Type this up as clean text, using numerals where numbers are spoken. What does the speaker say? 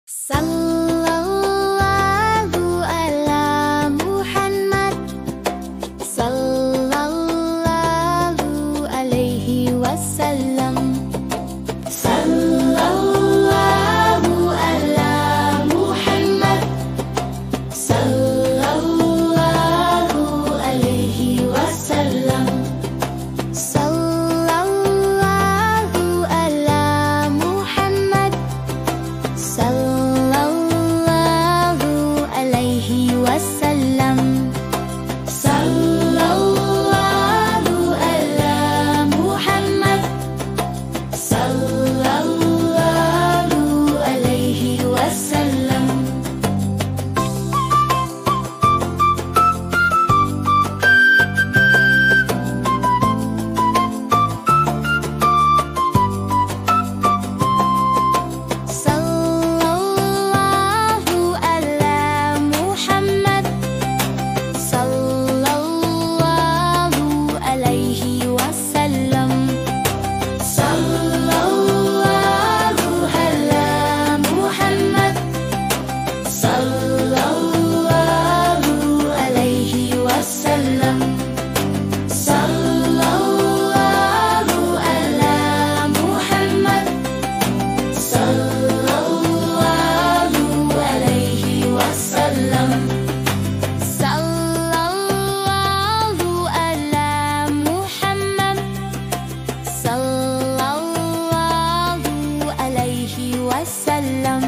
Sallallahu ala Muhammad, sallallahu alaihi wasallam. Sallallahu ala Muhammad, sallallahu alaihi wasallam. Sallallahu ala Muhammad, sallallahu alaihi wasallam. Sallallahu ala Muhammad, sallallahu alaihi wasallam. Sallallahu ala Muhammad, sallallahu alaihi wasallam. Sallallahu ala Muhammad, sallallahu alaihi wasallam. Sallallahu ala Muhammad, sallallahu alaihi wasallam. Sallallahu ala Muhammad, sallallahu alaihi wasallam.